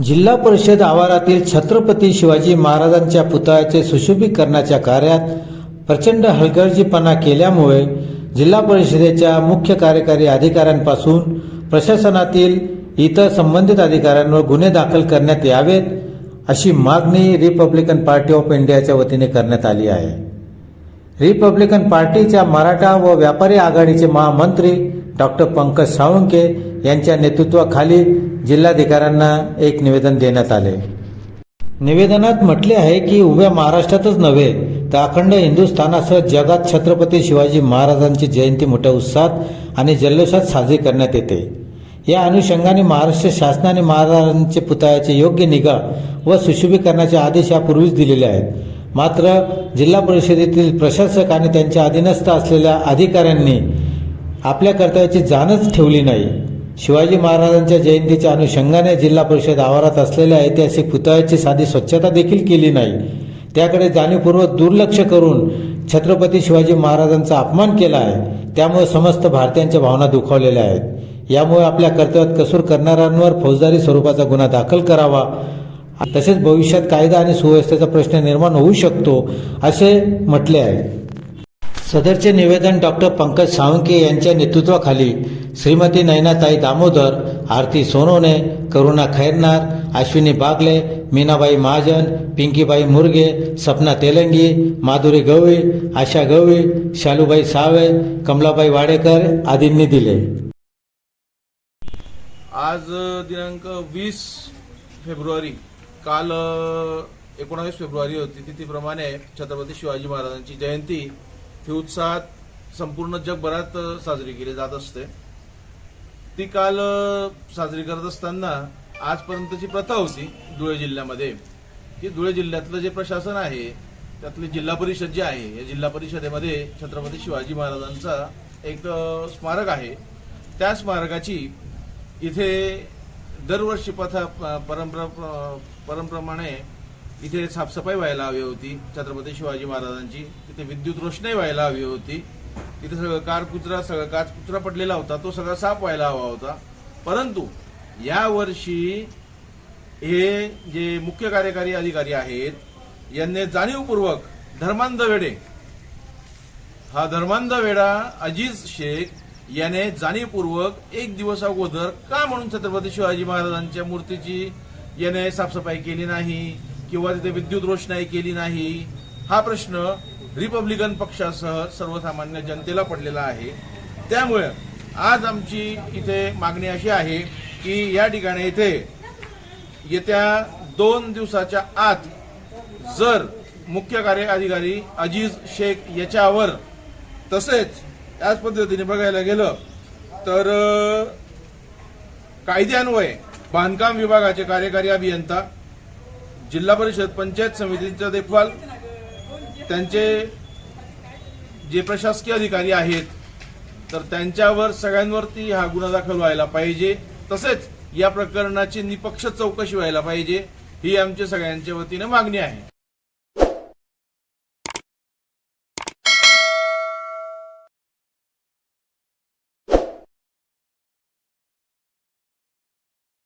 जिल्हा परिषद आवारातील छत्रपती शिवाजी महाराजांच्या पुतळ्याचे सुशोभीकरणाच्या कार्यात प्रचंड हलगर्जीपणा केल्यामुळे जिल्हा परिषदेच्या मुख्य कार्यकारी अधिकाऱ्यांपासून प्रशासनातील इतर संबंधित अधिकाऱ्यांवर गुन्हे दाखल करण्यात यावेत अशी मागणी रिपब्लिकन पार्टी ऑफ इंडियाच्या वतीने करण्यात आली आहे। रिपब्लिकन पार्टीच्या मराठा व व्यापारी आघाडीचे महामंत्री डॉक्टर पंकज साळुंखे यांच्या नेतृत्वाखाली जिल्हाधिकाऱ्यांना एक निवेदन देण्यात आले। निवेदनात म्हटले आहे की उभ्या महाराष्ट्रातच नव्हे तर अखंड हिंदुस्थानासह जगात छत्रपती शिवाजी महाराजांची जयंती मोठ्या उत्साहात आणि जल्लोषात साजरी करण्यात येते। या अनुषंगाने महाराष्ट्र शासनाने महाराजांच्या पुतळ्याचे योग्य निगा व सुशोभीकरणाचे आदेश यापूर्वीच दिलेले आहेत। मात्र जिल्हा परिषदेतील प्रशासक आणि त्यांच्या अधीनस्थ असलेल्या अधिकाऱ्यांनी आपल्या कर्तव्याची जाणच ठेवली नाही। शिवाजी महाराजांच्या जयंतीच्या अनुषंगाने जिल्हा परिषद आवारात असलेल्या ऐतिहासिक पुतळ्याची साधी स्वच्छता देखील केली नाही। त्याकडे जाणीवपूर्वक दुर्लक्ष करून छत्रपती शिवाजी महाराजांचा अपमान केला आहे। त्यामुळे समस्त भारतीयांच्या भावना दुखावलेल्या आहेत। यामुळे आपल्या कर्तव्यात कसूर करणाऱ्यांवर फौजदारी स्वरूपाचा गुन्हा दाखल करावा, तसेच भविष्यात कायदा आणि सुव्यवस्थेचा प्रश्न निर्माण होऊ शकतो असे म्हटले आहे। सदरचे निवेदन डॉक्टर पंकज साळुंखे यांच्या नेतृत्वाखाली श्रीमती नयनाताई दामोदर, आरती सोनवणे, करुणा खैरनार, अश्विनी बागले, मीनाबाई महाजन, पिंकीबाई मुरगे, सपना तेलंगी, माधुरी गवळी, आशा गवळी, शालूबाई सावे, कमलाबाई वाडेकर आदींनी दिले। आज दिनांक 20 फेब्रुवारी, काल 19 फेब्रुवारी होती, तिथीप्रमाणे छत्रपती शिवाजी महाराजांची जयंती ही उत्साहात संपूर्ण जगभरात साजरी केली जात असते। ती काल साजरी करत असताना आजपर्यंतची प्रथा होती धुळे जिल्ह्यामध्ये की धुळे जिल्ह्यातलं जे प्रशासन आहे त्यातली जिल्हा परिषद जी आहे, या जिल्हा परिषदेमध्ये छत्रपती शिवाजी महाराजांचा एक स्मारक आहे। त्या स्मारकाची इथे दरवर्षी परंपरेप्रमाणे इथे साफसफाई व्हायला हवी होती छत्रपती शिवाजी महाराजांची। तिथे विद्युत रोषणाई व्हायला हवी होती। तिथे सगळं सगळं काच कुचरा पडलेला होता, तो सगळा साफ व्हायला हवा होता। परंतु या वर्षी हे जे मुख्य कार्यकारी अधिकारी आहेत यांनी जाणीवपूर्वक धर्मांध वेडा अजीज शेख याने जाणीवपूर्वक एक दिवस अगोदर का म्हणून छत्रपती शिवाजी महाराजांच्या मूर्तीची याने साफसफाई केली नाही किंवा तिथे विद्युत रोषणाई केली नाही, हा प्रश्न रिपब्लिकन पक्षासह सर्वसामान्य जनतेला पडलेला आहे। त्यामुळे आज आमची इथे मागणी अशी आहे की या ठिकाणी इथे येत्या 2 दिवसाच्या आत जर मुख्य कार्यकारी अधिकारी अजीज शेख याच्यावर, तसेच याच पद्धतीने बघायला गेलं तर कायद्यान्वये बांधकाम विभागाचे कार्यकारी अभियंता, जिल्हा परिषद पंचायत समितीचा देखभाल, त्यांचे जे प्रशासकीय अधिकारी आहेत तर त्यांच्यावर सगळ्यांवरती हा गुन्हा दाखल व्हायला पाहिजे। तसेच या प्रकरणाची निपक्ष चौकशी व्हायला पाहिजे, ही आमच्या सगळ्यांच्या वतीने मागणी आहे।